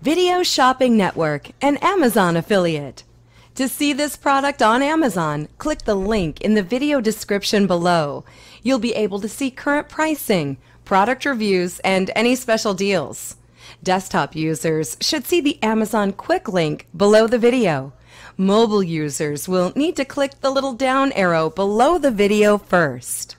Video Shopping Network, an Amazon affiliate. To see this product on Amazon, click the link in the video description below. You'll be able to see current pricing, product reviews, and any special deals. Desktop users should see the Amazon quick link below the video. Mobile users will need to click the little down arrow below the video first.